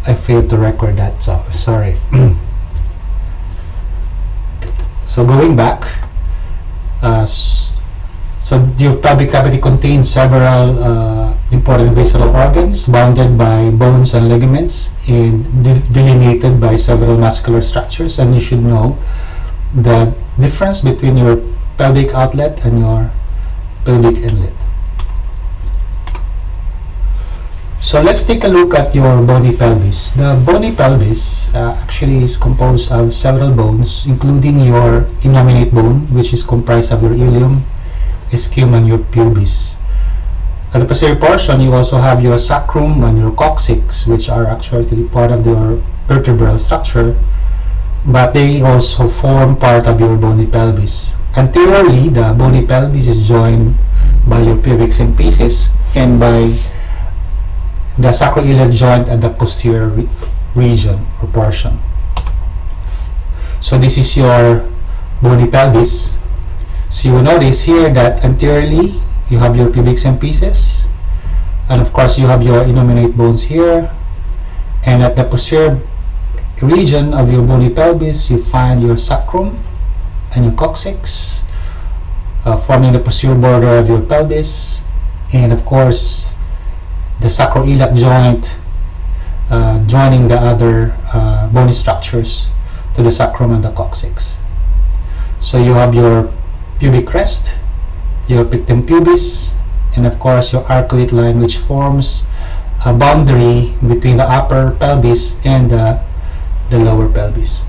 I failed to record that, so sorry. So going back, so your pelvic cavity contains several important visceral organs bounded by bones and ligaments and delineated by several muscular structures, and you should know the difference between your pelvic outlet and your pelvic inlet. So let's take a look at your bony pelvis. The bony pelvis actually is composed of several bones, including your innominate bone, which is comprised of your ilium, ischium, and your pubis. At the posterior portion, you also have your sacrum and your coccyx, which are actually part of your vertebral structure, but they also form part of your bony pelvis. Anteriorly, the bony pelvis is joined by your pubic symphysis and by the sacroiliac joint at the posterior region or portion. So this is your bony pelvis. So you will notice here that anteriorly you have your pubic symphysis, and of course you have your innominate bones here, and at the posterior region of your bony pelvis you find your sacrum and your coccyx forming the posterior border of your pelvis, and of course the sacroiliac joint joining the other bony structures to the sacrum and the coccyx. So you have your pubic crest, your pictum pubis, and of course your arcuate line, which forms a boundary between the upper pelvis and the lower pelvis.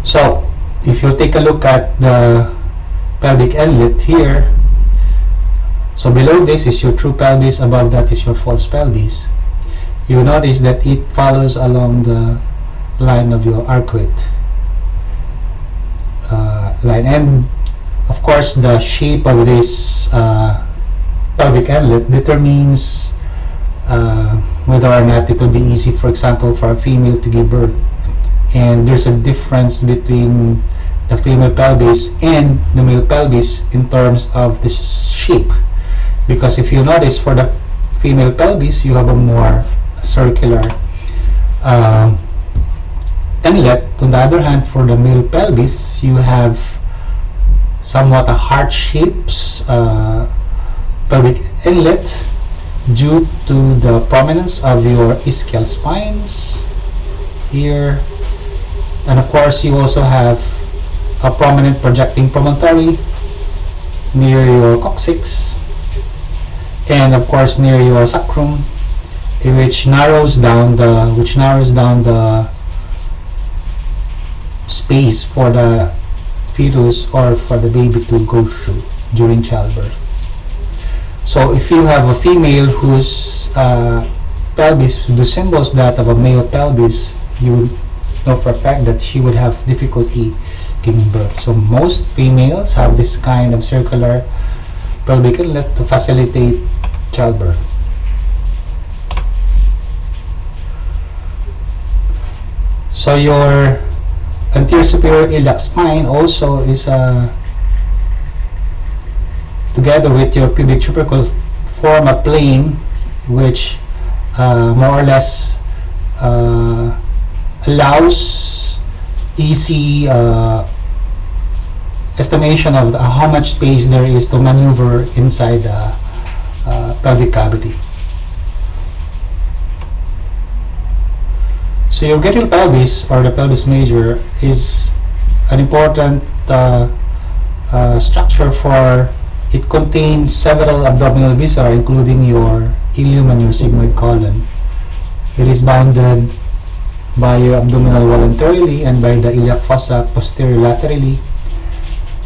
So if you take a look at the pelvic inlet here, so below this is your true pelvis, above that is your false pelvis. You will notice that it follows along the line of your arcuate line, and of course the shape of this pelvic inlet determines whether or not it will be easy, for example, for a female to give birth. And there's a difference between the female pelvis and the male pelvis in terms of the shape, because if you notice, for the female pelvis you have a more circular inlet. On the other hand, for the male pelvis you have somewhat a heart-shaped pelvic inlet due to the prominence of your ischial spines here, and of course you also have a prominent projecting promontory near your coccyx, and of course near your sacrum, which narrows down the space for the fetus or for the baby to go through during childbirth. So if you have a female whose pelvis resembles that of a male pelvis, you would know for a fact that she would have difficulty giving birth. So most females have this kind of circular pelvic inlet to facilitate childbirth. So your anterior superior iliac spine also is together with your pubic tubercle form a plane which more or less allows easy estimation of how much space there is to maneuver inside the pelvic cavity. So your genital pelvis, or the pelvis major, is an important structure, for it contains several abdominal viscera, including your ilium and your sigmoid colon. It is bounded by your abdominal wall anteriorly and by the iliac fossa posterior laterally,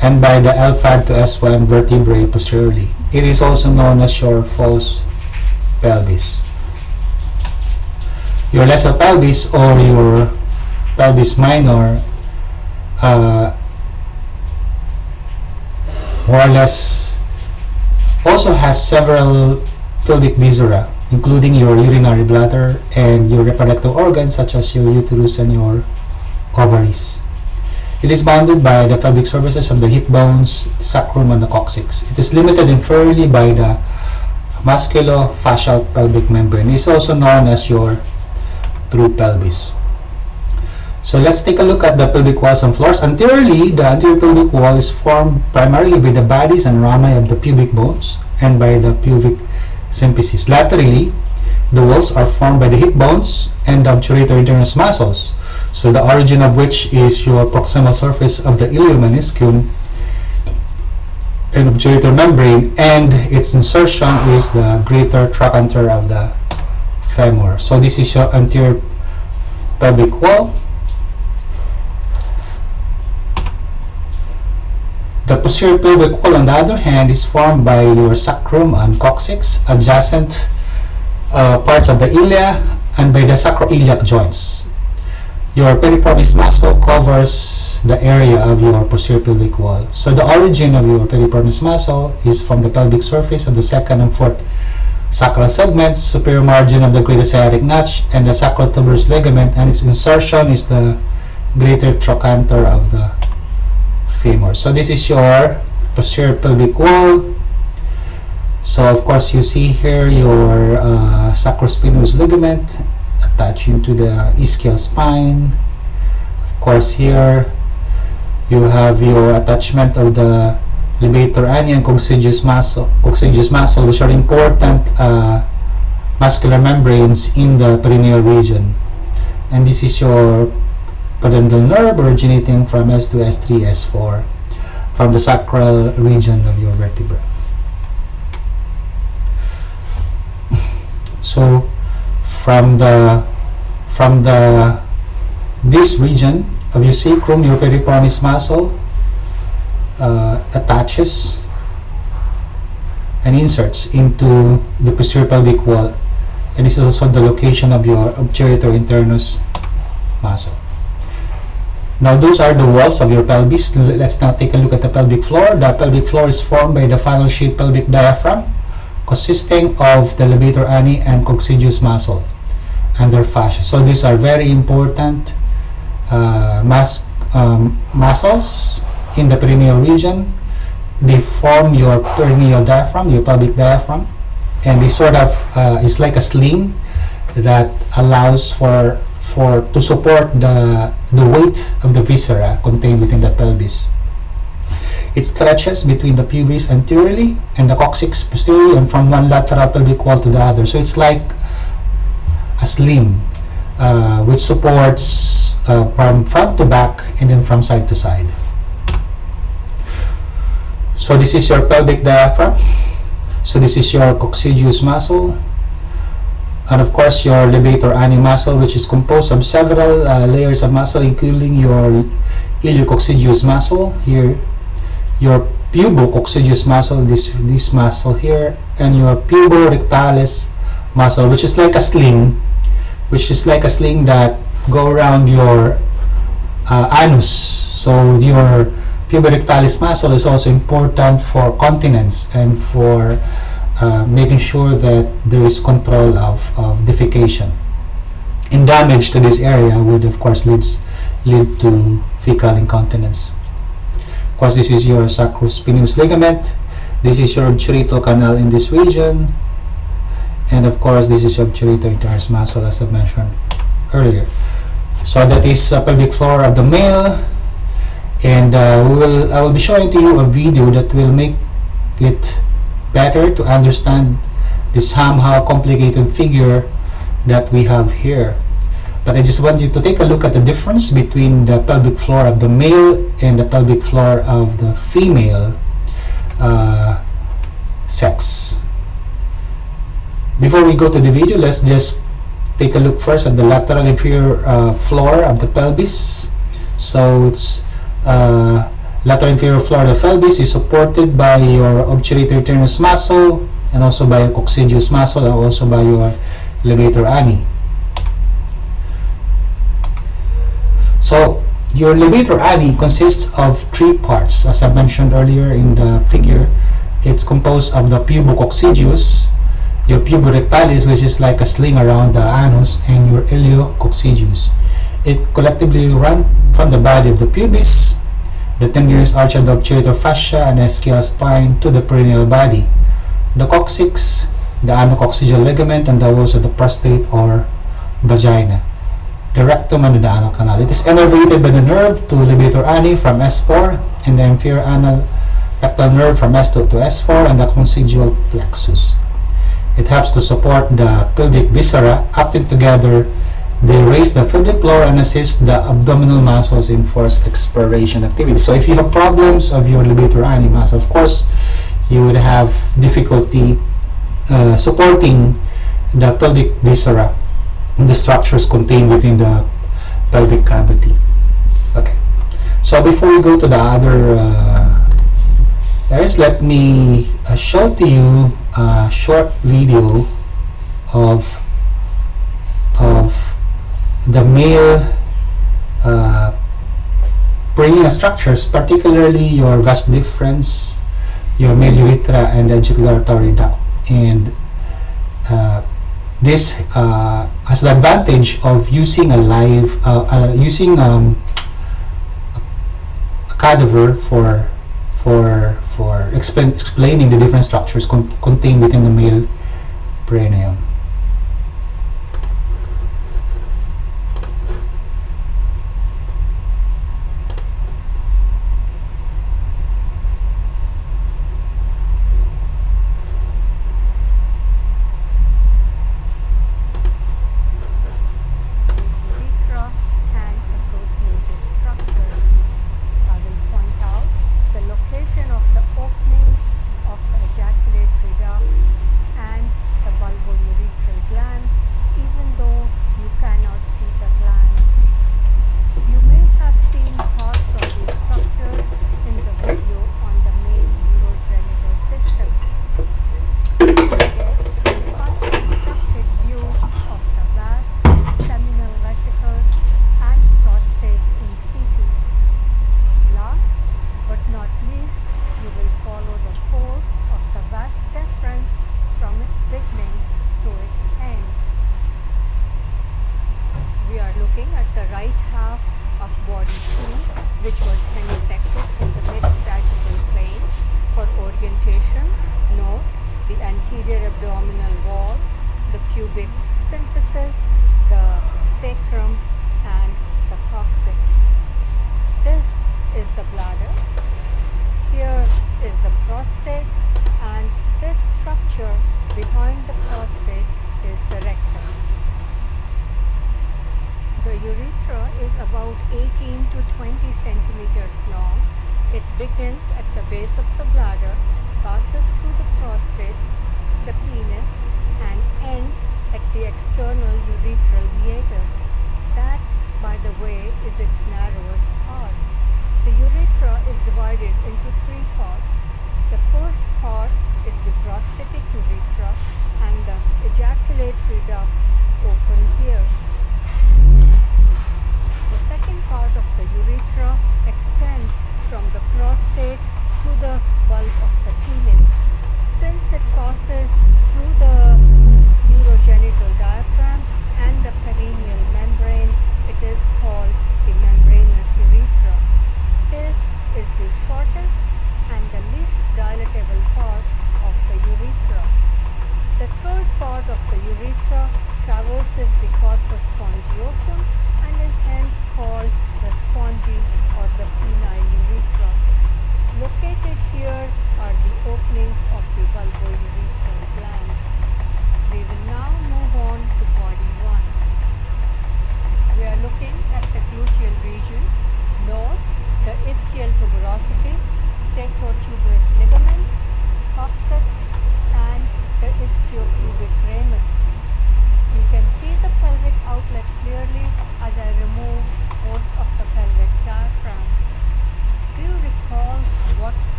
and by the L5 to S1 vertebrae posteriorly. It is also known as your false pelvis. Your lesser pelvis, or your pelvis minor, more or less also has several pelvic viscera, including your urinary bladder and your reproductive organs such as your uterus and your ovaries. It is bounded by the pelvic surfaces of the hip bones, sacrum, and the coccyx. It is limited inferiorly by the musculofascial pelvic membrane. It's also known as your true pelvis. So let's take a look at the pelvic walls and floors. Anteriorly, the anterior pelvic wall is formed primarily by the bodies and rami of the pubic bones and by the pubic symphysis. Laterally, the walls are formed by the hip bones and the obturator internus muscles, so the origin of which is your proximal surface of the iliomeniscum and obturator membrane, and its insertion is the greater trochanter of the femur. So this is your anterior pelvic wall. The posterior pelvic wall, on the other hand, is formed by your sacrum and coccyx, adjacent parts of the ilia, and by the sacroiliac joints. Your piriformis muscle covers the area of your posterior pelvic wall. So the origin of your piriformis muscle is from the pelvic surface of the second and fourth sacral segments, superior margin of the greater sciatic notch, and the sacrotuberous ligament, and its insertion is the greater trochanter of the femur. So this is your posterior pelvic wall. So of course you see here your sacrospinous ligament attaching to the ischial spine. Of course here you have your attachment of the levator ani and coccygeus muscle, which are important muscular membranes in the perineal region. And this is your pudendal nerve originating from S2, S3, S4 from the sacral region of your vertebra. So from this region of your sacrum, your piriformis muscle attaches and inserts into the posterior pelvic wall, and this is also the location of your obturator internus muscle. Now those are the walls of your pelvis. Let's now take a look at the pelvic floor. The pelvic floor is formed by the funnel-shaped pelvic diaphragm, consisting of the levator ani and coccygeus muscle and their fascia. So these are very important muscles in the perineal region. They form your perineal diaphragm, your pelvic diaphragm, and they sort of is like a sling that allows to support the weight of the viscera contained within the pelvis. It stretches between the pubis anteriorly and the coccyx posteriorly, and from one lateral pelvic wall to the other. So it's like a sling which supports from front to back and then from side to side. So this is your pelvic diaphragm. So this is your coccygeus muscle, and of course your levator ani muscle, which is composed of several layers of muscle, including your iliococcygeus muscle here, your pubococcygeus muscle, this muscle here, and your puborectalis muscle, which is like a sling, that go around your anus. So your puborectalis muscle is also important for continence and for making sure that there is control of defecation. And damage to this area would of course lead to fecal incontinence. Of course, this is your sacrospinous ligament. This is your obturator canal in this region, and of course this is your obturator internus muscle, as I mentioned earlier. So that is pelvic floor of the male, and I will be showing to you a video that will make it better to understand this somehow complicated figure that we have here. But I just want you to take a look at the difference between the pelvic floor of the male and the pelvic floor of the female sex. Before we go to the video, let's just take a look first at the lateral inferior floor of the pelvis. So it's lateral inferior floor of the pelvis is supported by your obturator internus muscle, and also by your coccygeus muscle, and also by your levator ani. So your levator ani consists of three parts, as I mentioned earlier in the figure. It's composed of the pubococcygeus, your puborectalis, which is like a sling around the anus, and your iliococcygeus. It collectively run from the body of the pubis, the tendinous arch of the obturator fascia and ischial spine, to the perineal body. The coccyx the anococcygeal ligament, and the walls of the prostate or vagina, the rectum, and the anal canal. It is innervated by the nerve to levator ani from S4 and the inferior anal rectal nerve from S2 to S4 and the coccygeal plexus. It helps to support the pelvic viscera. Acting together, they raise the pelvic floor and assist the abdominal muscles in forced expiration activity. So if you have problems of your levator ani muscle, of course, you would have difficulty supporting the pelvic viscera and the structures contained within the pelvic cavity. Okay. So before we go to the other areas, let me show to you a short video of the male perineal structures, particularly your vas deferens, your male urethra, and the ejaculatory duct. And this has the advantage of using a live, using a cadaver for explaining the different structures contained within the male perineum.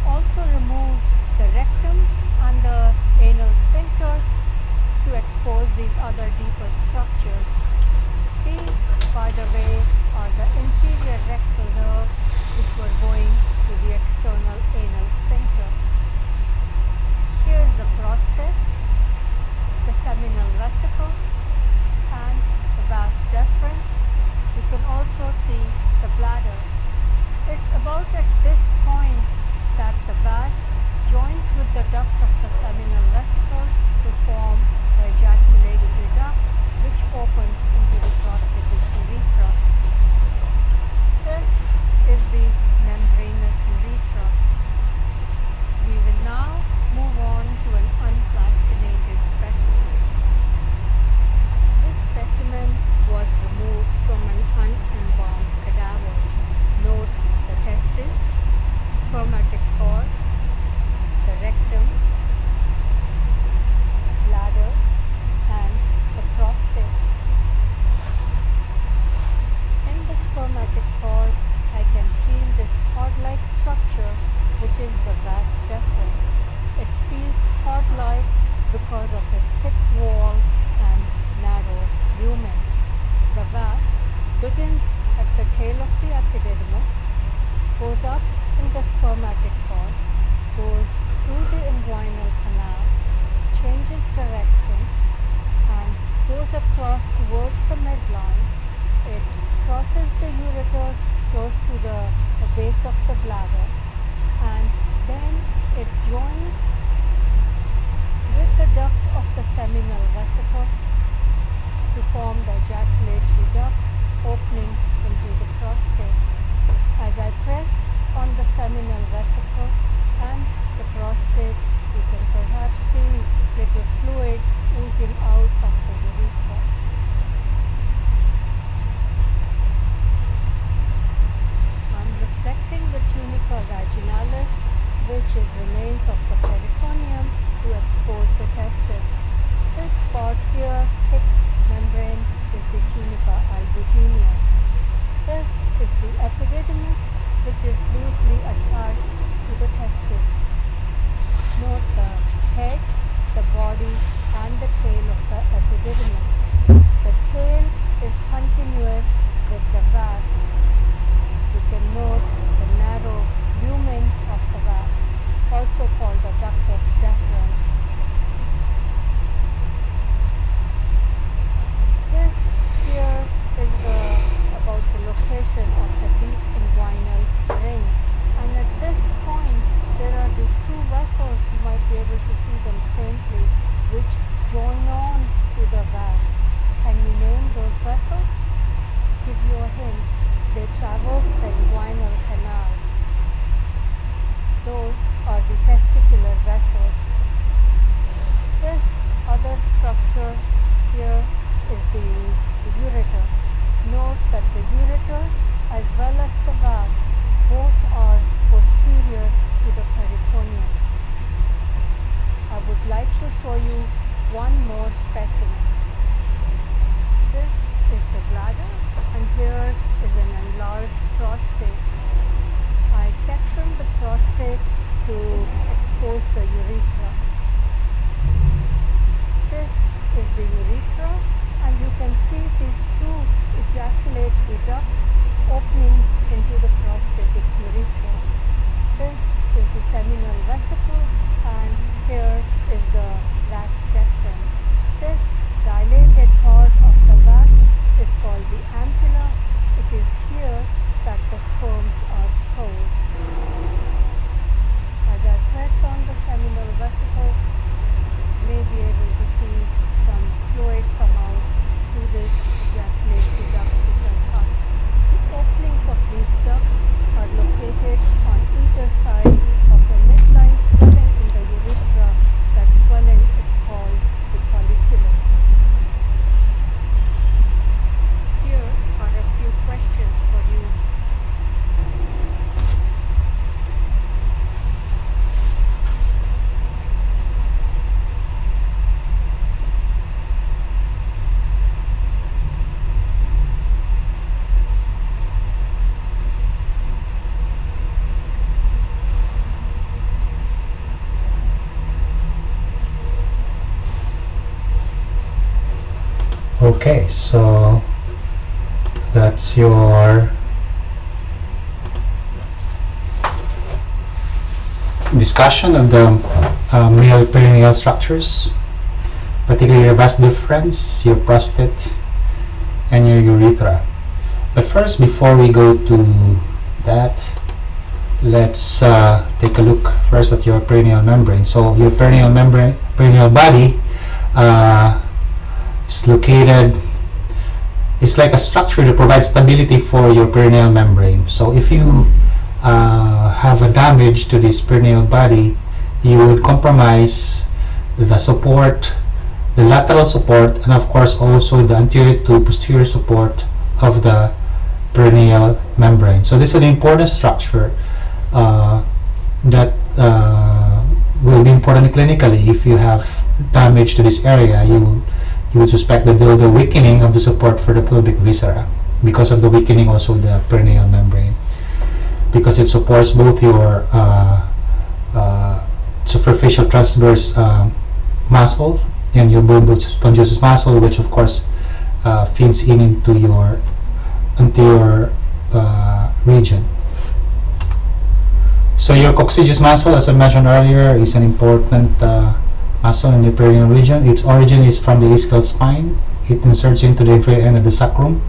Also line. It crosses the ureter close to the base of the bladder, and then it joins with the duct of the seminal vesicle to form the ejaculatory duct opening into the prostate. As I press on the seminal vesicle and the prostate, you can perhaps see little fluid oozing out of the urethra. I'm reflecting the tunica vaginalis, which is remains of the peritoneum, to expose the testis. This part here, thick membrane, is the tunica albuginea. This is the epididymis, which is loosely attached to the testis. Note the head, the body, and the tail of the epididymis. The tail is continuous with the vas. You can note the narrow lumen of the vas, also called the ductus deferens. This here is about the location of the deep inguinal ring, and at this point there are these two vessels, you might be able to see them faintly, which join on to the vas. Can you name those vessels? Give you a hint. They traverse the inguinal canal. Those are the testicular vessels. This other structure here is the ureter. Note that the ureter as well as the vas both are posterior to the peritoneum. I would like to show you one more specimen. This is the bladder, and here is an enlarged prostate. I section the prostate to expose the urethra. This is the urethra, and you can see these two ejaculatory ducts opening into the prostatic urethra. This is the seminal vesicle, and here is the vas deferens. This dilated part of the vas is called the ampulla. It is here that the sperms are stored. As I press on the seminal vesicle, you may be able to see some fluid come out through this ejaculatory duct which I cut. The openings of these ducts are located on either side of a midline swelling in the urethra. That swelling is called the colliculus. Here are a few questions for you. Okay, so that's your discussion of the male perineal structures, particularly your vas deferens, your prostate, and your urethra. But first, before we go to that, let's take a look first at your perineal membrane. So your perineal membrane, perineal body, is located. It's like a structure that provides stability for your perineal membrane. So if you have a damage to this perineal body, you would compromise the support, the lateral support, and of course also the anterior to posterior support of the perineal membrane. So this is an important structure that will be important clinically. If you have damage to this area, you would suspect that there will be a weakening of the support for the pelvic viscera because of the weakening also of the perineal membrane, because it supports both your superficial transverse muscle and your bulbous spongiosum muscle, which of course feeds in into your anterior region. So your coccygeus muscle, as I mentioned earlier, is an important muscle in the perineal region. Its origin is from the ischial spine. it inserts into the inferior end of the sacrum,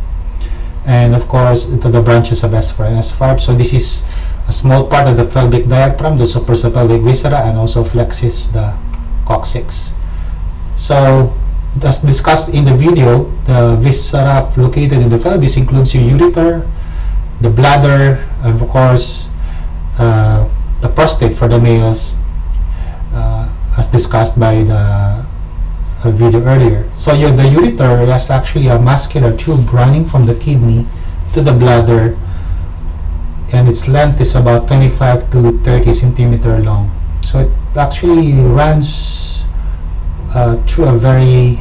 and of course into the branches of S4 and S5. So this is a small part of the pelvic diaphragm that supports the pelvic viscera and also flexes the coccyx. So as discussed in the video, the viscera located in the pelvis includes your ureter, the bladder, and of course the prostate for the males, as discussed by the video earlier. So the ureter is actually a muscular tube running from the kidney to the bladder, and its length is about 25 to 30 centimeter long. So it actually runs through a very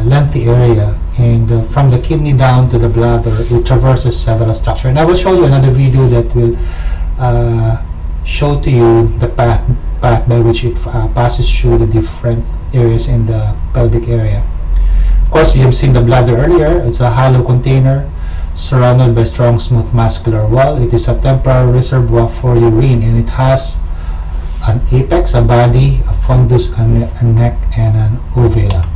lengthy area, and from the kidney down to the bladder it traverses several structures. And I will show you another video that will show to you the path by which it passes through the different areas in the pelvic area. Of course, we have seen the bladder earlier. It's a hollow container surrounded by strong smooth muscular wall. It is a temporary reservoir for urine, and it has an apex, a body, a fundus, a neck, and an ovula.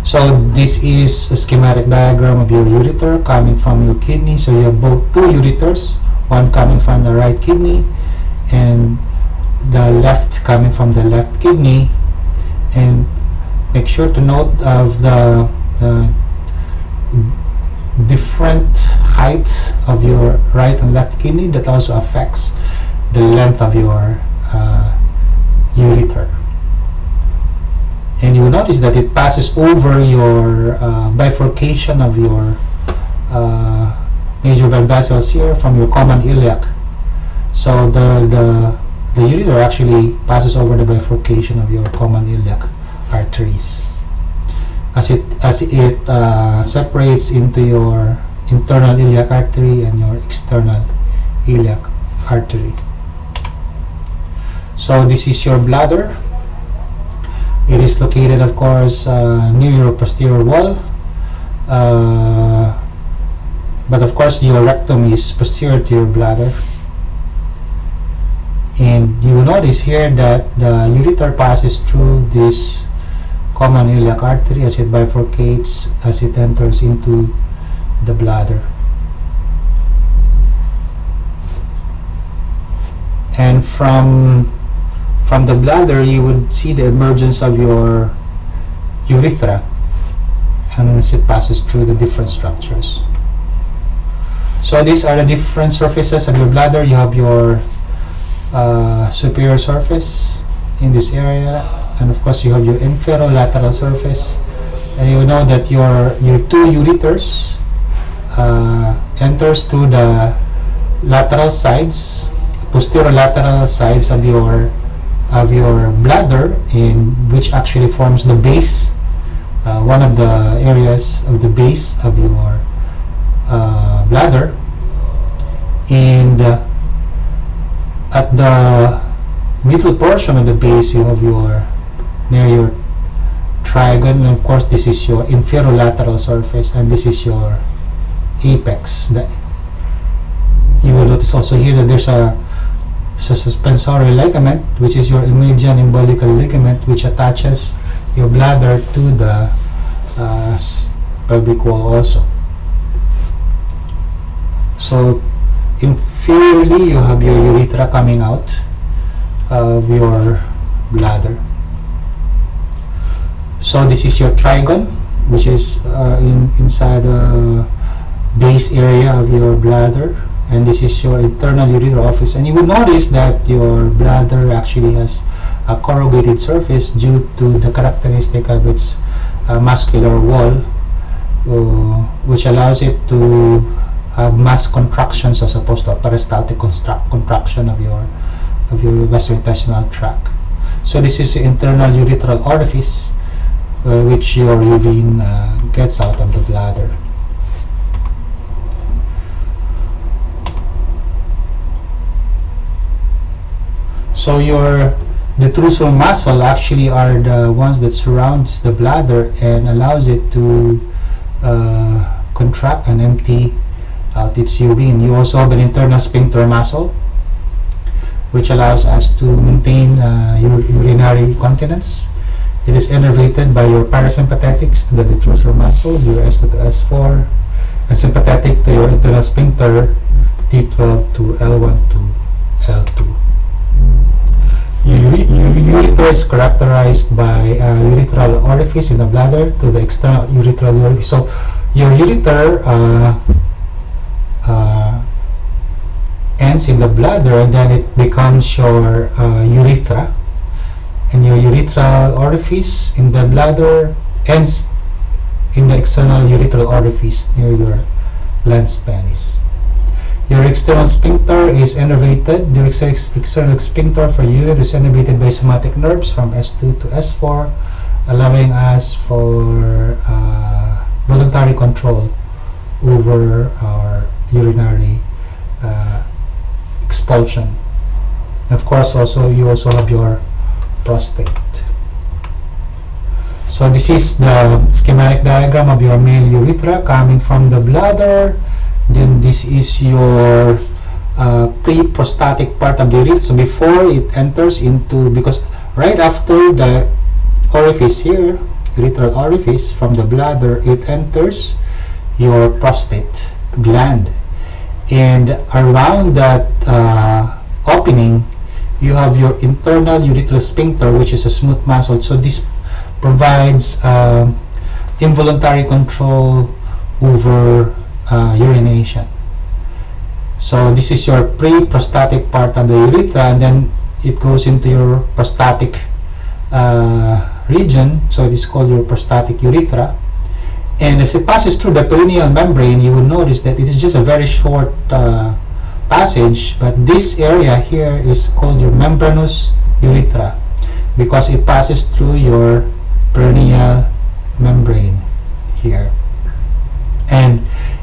So this is a schematic diagram of your ureter coming from your kidney. So you have both two ureters, one coming from the right kidney and the left coming from the left kidney. And make sure to note of the different heights of your right and left kidney. That also affects the length of your ureter. And you will notice that it passes over your bifurcation of your major blood vessels here from your common iliac. So the ureter actually passes over the bifurcation of your common iliac arteries as it separates into your internal iliac artery and your external iliac artery. So this is your bladder. It is located, of course, near your posterior wall, but of course your rectum is posterior to your bladder. And you will notice here that the ureter passes through this common iliac artery as it bifurcates, as it enters into the bladder. And from the bladder you would see the emergence of your urethra, and as it passes through the different structures. So these are the different surfaces of your bladder. You have your superior surface in this area, and of course you have your inferolateral surface, and you know that your two ureters enters through the lateral sides, posterior lateral sides of your bladder, in which actually forms the base, one of the areas of the base of your bladder. And at the middle portion of the base you have near your trigon, and of course this is your inferolateral surface, and this is your apex. You will notice also here that there's a suspensory ligament, which is your median umbilical ligament, which attaches your bladder to the pelvic wall also. So inferiorly you have your urethra coming out of your bladder. So this is your trigon, which is inside the base area of your bladder, and this is your internal ureteral office. And you will notice that your bladder actually has a corrugated surface due to the characteristic of its muscular wall, which allows it to have mass contractions as opposed to a peristaltic contraction of your gastrointestinal tract. So this is the internal ureteral orifice, which your urine gets out of the bladder. So the detrusor muscle actually are the ones that surrounds the bladder and allows it to contract and empty out its urine. You also have an internal sphincter muscle, which allows us to maintain urinary continence. It is innervated by your parasympathetics to the detrusor muscle, your S2 to S4, and sympathetic to your internal sphincter, T12 to L1 to L2. Your urethra is characterized by a urethral orifice in the bladder to the external urethral orifice. So your urethra ends in the bladder, and then it becomes your urethra, and your urethral orifice in the bladder ends in the external urethral orifice near your glans penis. Your external sphincter is innervated. The external sphincter for urethra is innervated by somatic nerves from S2 to S4, allowing us for voluntary control over our urinary expulsion. Of course, you also have your prostate. So this is the schematic diagram of your male urethra coming from the bladder. Then this is your pre-prostatic part of the urethra. So before it enters into, because right after the orifice here, urethral orifice from the bladder, it enters your prostate gland, and around that opening you have your internal urethral sphincter, which is a smooth muscle. So this provides involuntary control over urination. So this is your pre-prostatic part of the urethra, and then it goes into your prostatic region. So it is called your prostatic urethra. And as it passes through the perineal membrane, you will notice that it is just a very short passage, but this area here is called your membranous urethra because it passes through your perineal membrane here. And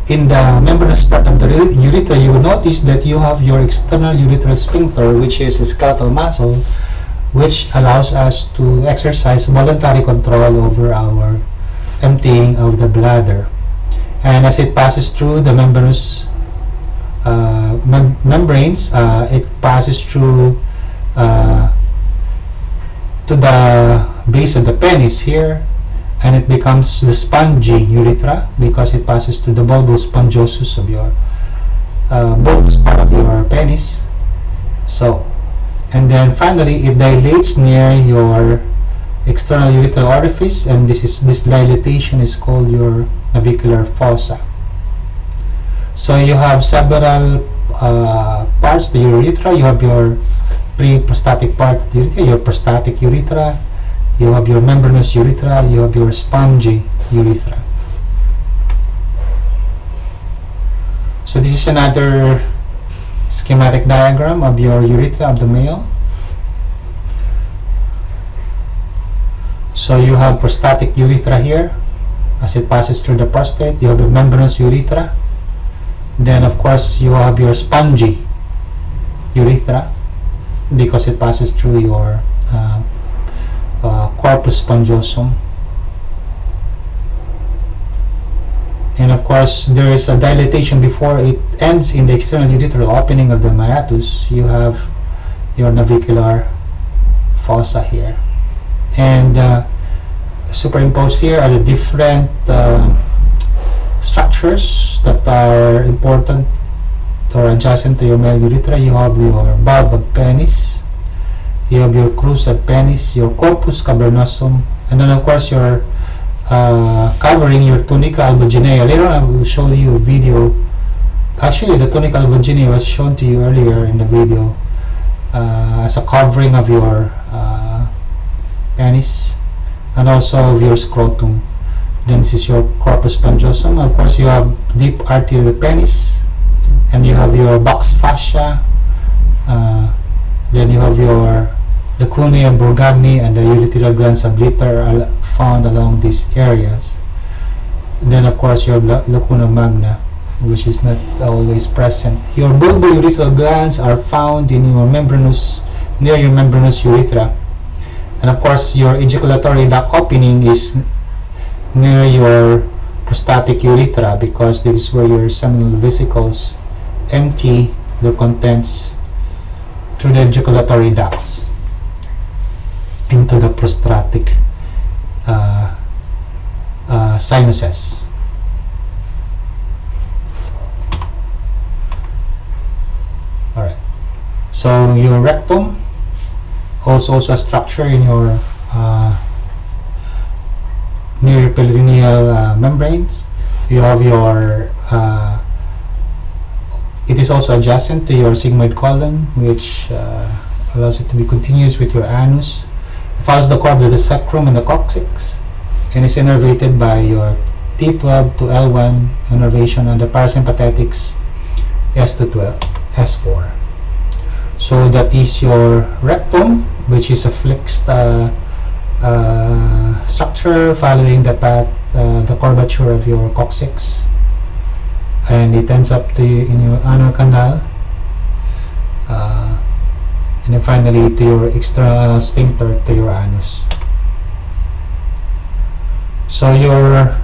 in the membranous part of the urethra, you will notice that you have your external urethral sphincter, which is a skeletal muscle, which allows us to exercise voluntary control over our emptying of the bladder. And as it passes through the membranous membranes, it passes through to the base of the penis here, and it becomes the spongy urethra because it passes to the bulbous spongiosus of your bulbous part of your penis. So, and then finally it dilates near your external urethral orifice, and this dilatation is called your navicular fossa. So you have several parts to your urethra. You have your pre-prostatic part of the urethra, your prostatic urethra, you have your membranous urethra, you have your spongy urethra. So this is another schematic diagram of your urethra of the male. So you have prostatic urethra here as it passes through the prostate. You have the membranous urethra. Then of course you have your spongy urethra because it passes through your corpus spongiosum. And of course there is a dilatation before it ends in the external urethral opening of the meatus. You have your navicular fossa here. And superimposed here are the different structures that are important or adjacent to your male urethra. You have your bulb of penis, you have your crus of penis, your corpus cavernosum, and then of course your covering your tunica albuginea. Later on I will show you a video. Actually the tunica albuginea was shown to you earlier in the video as a covering of your penis and also of your scrotum. Then this is your corpus spongiosum. Of course you have deep artery of the penis, and you have your box fascia, then you have your lacunae Burgagni and the urethral glands obliter are found along these areas. And then of course your lacuna magna, which is not always present. Your bulbourethral glands are found in your membranous, near your membranous urethra. And of course your ejaculatory duct opening is near your prostatic urethra because this is where your seminal vesicles empty their contents through the ejaculatory ducts into the prostatic sinuses. Alright. So your rectum holds also a structure in your near your perineal membranes. You have your it is also adjacent to your sigmoid colon, which allows it to be continuous with your anus. It follows the cord of the sacrum and the coccyx, and is innervated by your T12 to L1 innervation on the parasympathetics S to 12, S4. So that is your rectum, which is a flexed structure following the path, the curvature of your coccyx, and it ends up in your anal canal, and then finally to your external anal sphincter, to your anus. So your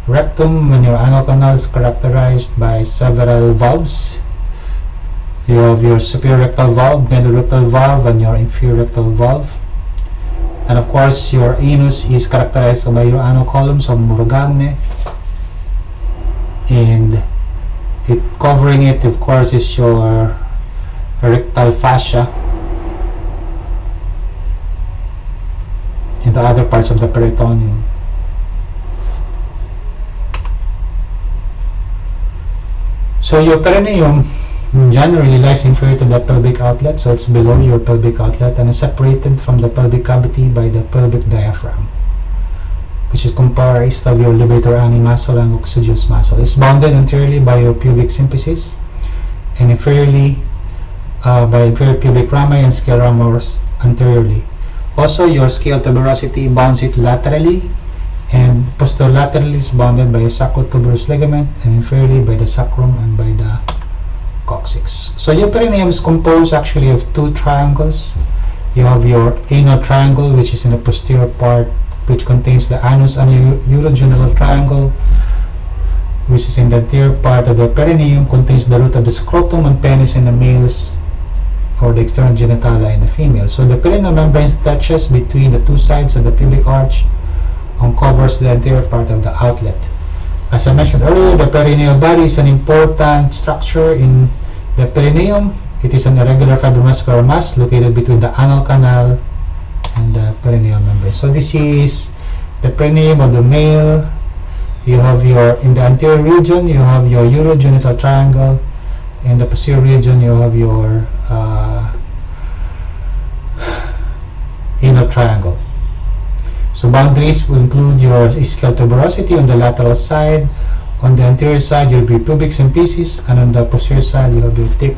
rectum and your anal canal is characterized by several valves. You have your superior rectal valve, middle rectal valve, and your inferior rectal valve. And of course, your anus is characterized by your anal column, so Murugagne, and covering it, of course, is your rectal fascia and the other parts of the peritoneum. So your perineum generally lies inferior to the pelvic outlet, so it's below your pelvic outlet and is separated from the pelvic cavity by the pelvic diaphragm, which is comprised of your levator ani muscle and coccygeus muscle. It's bounded anteriorly by your pubic symphysis and inferiorly by inferior pubic rami and scale ramus anteriorly. Also, your scale tuberosity bounds it laterally, and posterolaterally is bounded by your sacrotuberous ligament, and inferiorly by the sacrum and by the coccyx. So your perineum is composed actually of two triangles. You have your anal triangle, which is in the posterior part, which contains the anus and urogenital triangle, which is in the anterior part of the perineum, contains the root of the scrotum and penis in the males, or the external genitalia in the females. So the perineal membrane touches between the two sides of the pubic arch and covers the anterior part of the outlet. As I mentioned earlier, the perineal body is an important structure in the perineum. It is an irregular fibromuscular mass located between the anal canal and the perineal membrane. So this is the perineum of the male. You have your, in the anterior region, you have your urogenital triangle. In the posterior region, you have your anal triangle. So boundaries will include your ischial tuberosity on the lateral side. On the anterior side, you'll be pubic symphysis, and on the posterior side, you have your tip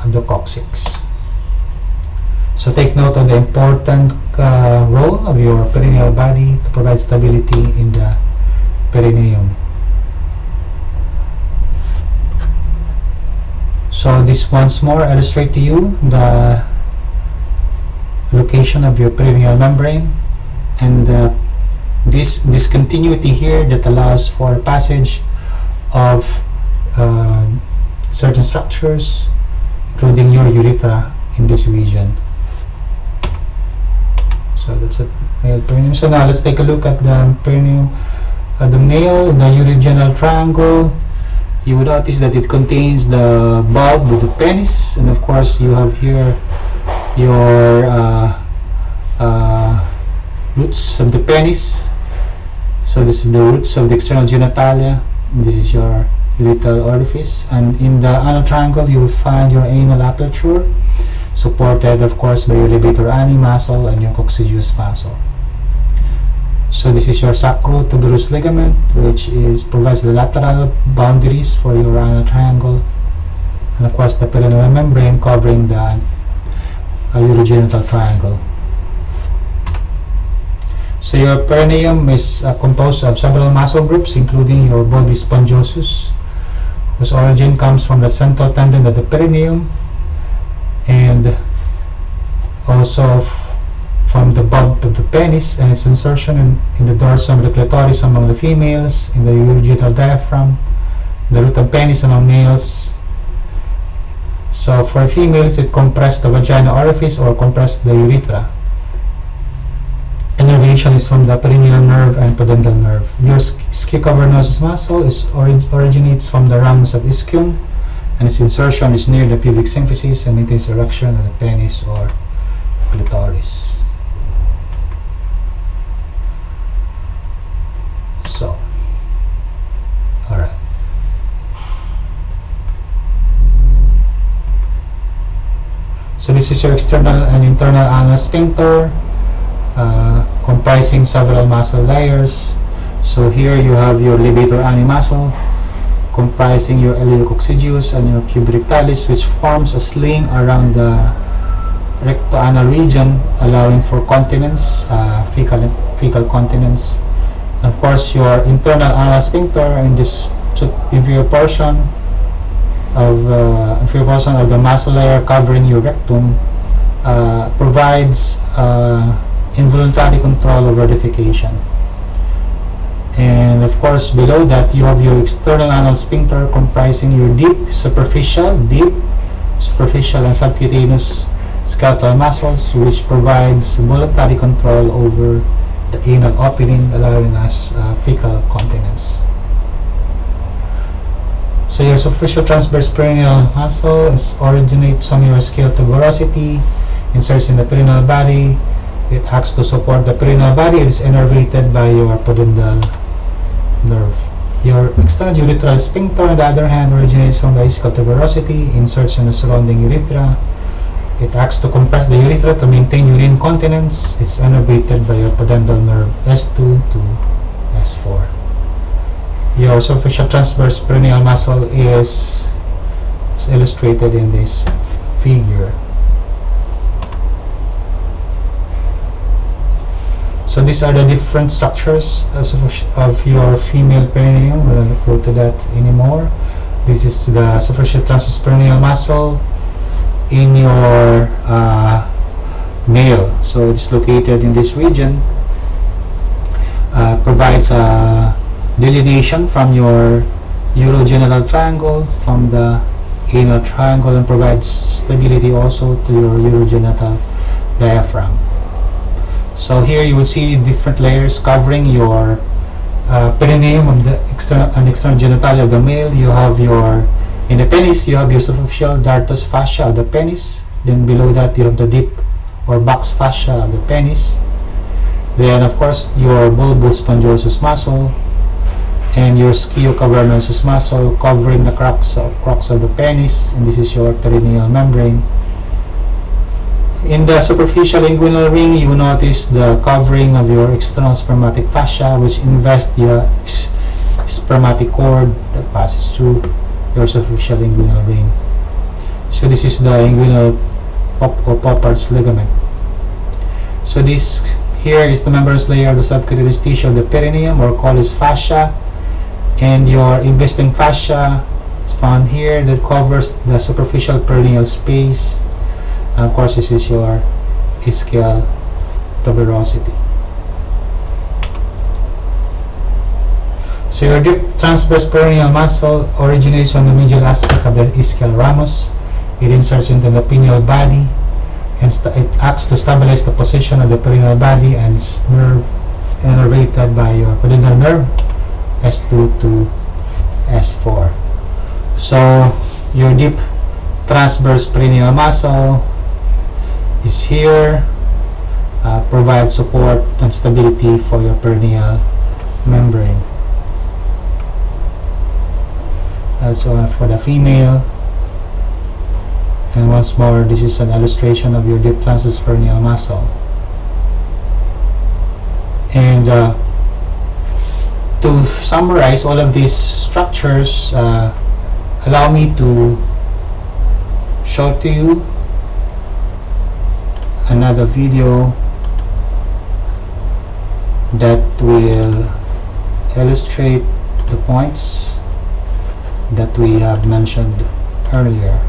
of the coccyx. So take note of the important role of your perineal body to provide stability in the perineum. So this once more illustrate to you the location of your perineal membrane, and this discontinuity here that allows for passage of certain structures, including your urethra in this region. So that's a male perineum. So now let's take a look at the perineum. The male in the urogenital triangle, you would notice that it contains the bulb with the penis, and of course you have here your roots of the penis. So this is the roots of the external genitalia, and this is your urethral orifice. And in the anal triangle, you will find your anal aperture, supported of course by your levator ani muscle and your coccygeus muscle. So this is your sacrotuberous ligament, which provides the lateral boundaries for your anal triangle, and of course the perineal membrane covering the urogenital triangle. So your perineum is composed of several muscle groups, including your bulbus spongiosus, whose origin comes from the central tendon of the perineum, and also from the bulb of the penis and its insertion in the dorsum of the clitoris among the females, in the urogenital diaphragm, the root of penis among males. So for females, it compressed the vagina orifice or compressed the urethra. Innervation innervation is from the perineal nerve and pudendal nerve. Your ischiocavernous muscle originates from the ramus of ischium, and its insertion is near the pubic symphysis and maintains erection of the penis or clitoris. So, alright. So this is your external and internal anal sphincter, comprising several muscle layers. So here you have your levator ani muscle, comprising your iliococcygeus and your pubirectalis, which forms a sling around the rectoanal region, allowing for continence, fecal continence. And of course, your internal anal sphincter in this inferior portion of the muscle layer covering your rectum provides involuntary control over defecation. And of course, below that you have your external anal sphincter, comprising your deep, superficial, and subcutaneous skeletal muscles, which provides voluntary control over the anal opening, allowing us fecal continence. So your superficial transverse perineal muscle originates from your scale tuberosity, inserts in the perineal body. It acts to support the perineal body. It is innervated by your pudendal nerve. Your external urethral sphincter, on the other hand, originates from the ischial tuberosity, inserts in the surrounding urethra. It acts to compress the urethra to maintain urine continence. It's innervated by your pudendal nerve S2 to S4. Your superficial transverse perineal muscle is illustrated in this figure. So these are the different structures of your female perineum. We won't go to that anymore. This is the superficial transverse perineal muscle in your male. So it's located in this region. Provides a delineation from your urogenital triangle, from the anal triangle, and provides stability also to your urogenital diaphragm. So here you will see different layers covering your perineum of the external genitalia of the male. You have in the penis, you have your superficial dartos fascia of the penis. Then below that, you have the deep or box fascia of the penis. Then of course, your bulbus spongiosus muscle and your sciocavernous muscle covering the crux of the penis, and this is your perineal membrane. In the superficial inguinal ring, you will notice the covering of your external spermatic fascia, which invests the spermatic cord that passes through your superficial inguinal ring. So this is the inguinal Poppard's ligament. So this here is the membranous layer of the subcutaneous tissue of the perineum, or collis fascia, and your investing fascia is found here that covers the superficial perineal space. And of course, this is your ischial tuberosity. So your deep transverse perineal muscle originates from the medial aspect of the ischial ramus. It inserts into the pineal body, and it acts to stabilize the position of the perineal body, and it's innervated by your pudendal nerve S2 to S4. So your deep transverse perineal muscle is here, provides support and stability for your perineal membrane. That's for the female. And once more, this is an illustration of your deep transverse perineal muscle. And to summarize all of these structures, allow me to show to you another video that will illustrate the points that we have mentioned earlier.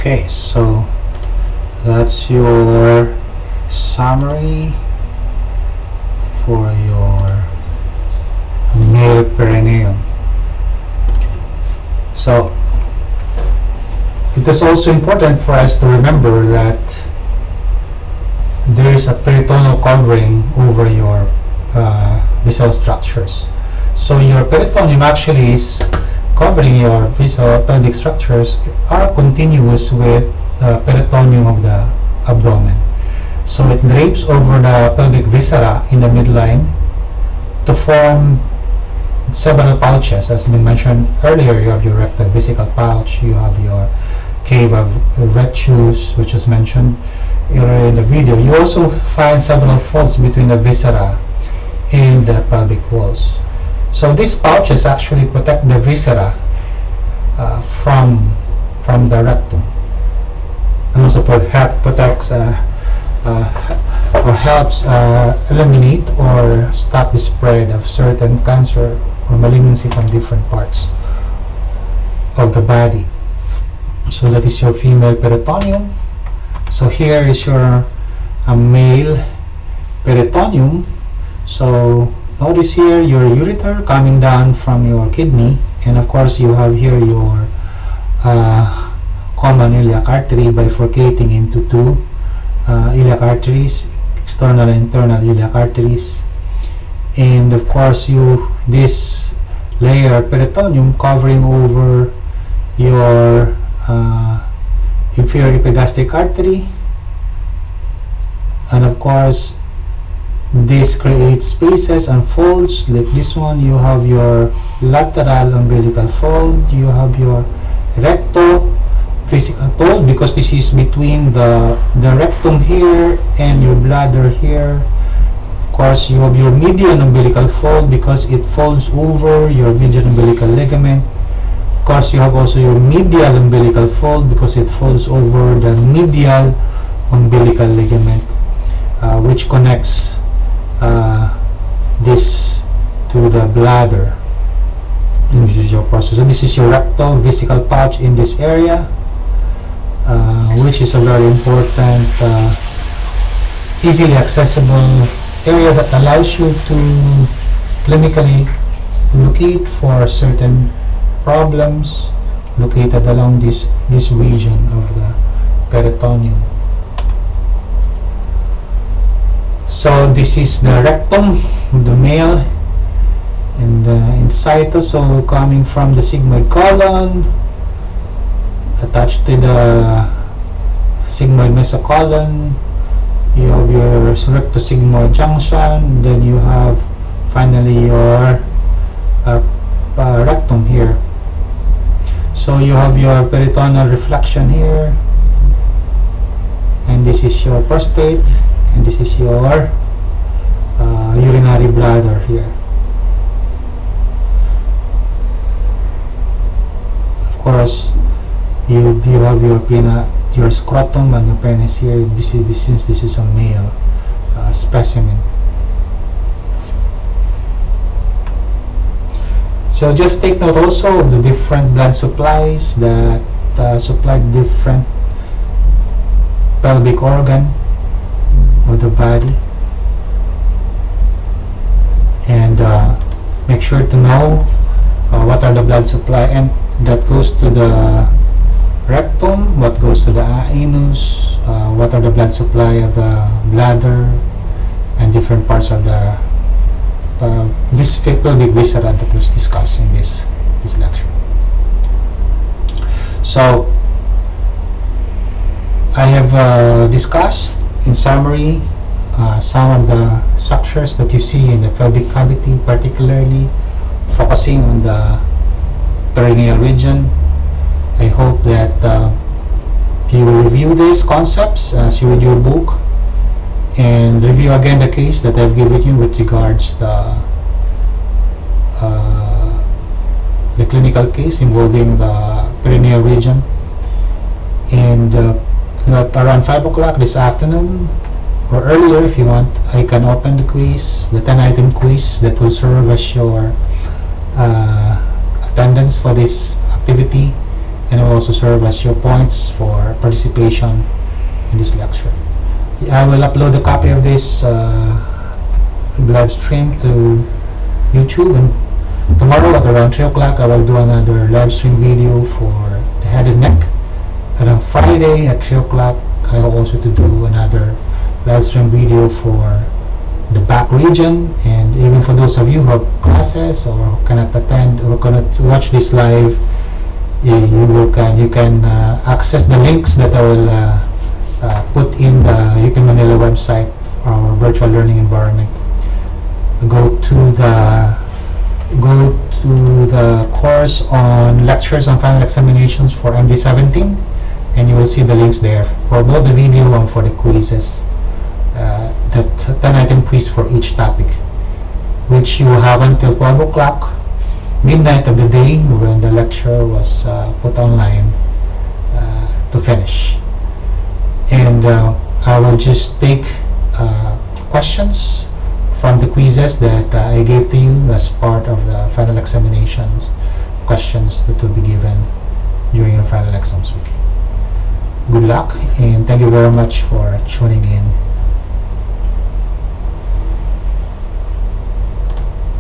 Okay, so that's your summary for your male perineum. So it is also important for us to remember that there is a peritoneal covering over your visceral structures. So your peritoneum actually is covering your visceral pelvic structures are continuous with the peritoneum of the abdomen. So it drapes over the pelvic viscera in the midline to form several pouches. As we mentioned earlier, you have your rectovesical pouch, you have your cave of rectus, which was mentioned in the video. You also find several folds between the viscera and the pelvic walls. So these pouches actually protect the viscera from the rectum, and also protects or helps eliminate or stop the spread of certain cancer or malignancy from different parts of the body. So that is your female peritoneum. So here is your male peritoneum. So notice here your ureter coming down from your kidney, and of course you have here your common iliac artery bifurcating into two iliac arteries, external and internal iliac arteries, and of course this layer peritoneum covering over your inferior epigastric artery, and of course this creates spaces and folds like this one. You have your lateral umbilical fold, you have your rectovesical fold, because this is between the rectum here and your bladder here. Of course you have your median umbilical fold because it folds over your median umbilical ligament. Of course you have also your medial umbilical fold because it folds over the medial umbilical ligament, which connects this to the bladder, and this is your process. So this is your rectovesical pouch in this area, which is a very important, easily accessible area that allows you to clinically locate for certain problems located along this region of the peritoneum. So this is the rectum of the male, and in situ, so coming from the sigmoid colon, attached to the sigmoid mesocolon, you have your rectosigmoid junction, then you have finally your rectum here. So you have your peritoneal reflection here, and this is your prostate, and this is your urinary bladder here. Of course you have your scrotum and your penis here. This is a male specimen. So just take note also of the different blood supplies that supply different pelvic organ of the body, and make sure to know what are the blood supply and that goes to the rectum, what goes to the anus, what are the blood supply of the bladder, and different parts of the pelvic viscera that was discussed in this lecture. So I have discussed in summary some of the structures that you see in the pelvic cavity, particularly focusing on the perineal region. I hope that you will review these concepts as you read your book, and review again the case that I've given you with regards the clinical case involving the perineal region. And at around 5 o'clock this afternoon, or earlier if you want, I can open the quiz, the 10-item quiz that will serve as your attendance for this activity, and it will also serve as your points for participation in this lecture. I will upload a copy of this live stream to YouTube, and tomorrow at around 3 o'clock I will do another live stream video for the head and neck, and on Friday at 3 o'clock I will also to do another live stream video for the back region. And even for those of you who have classes or who cannot attend or cannot watch this live, you can access the links that I will put in the UP Manila website, our virtual learning environment. Go to the course on lectures on final examinations for MD17, and you will see the links there for both the video and for the quizzes. That 10-item quiz for each topic, which you have until 12 o'clock midnight of the day when the lecture was put online to finish. And I will just take questions from the quizzes that I gave to you as part of the final examinations questions that will be given during your final exams week. Good luck, and thank you very much for tuning in.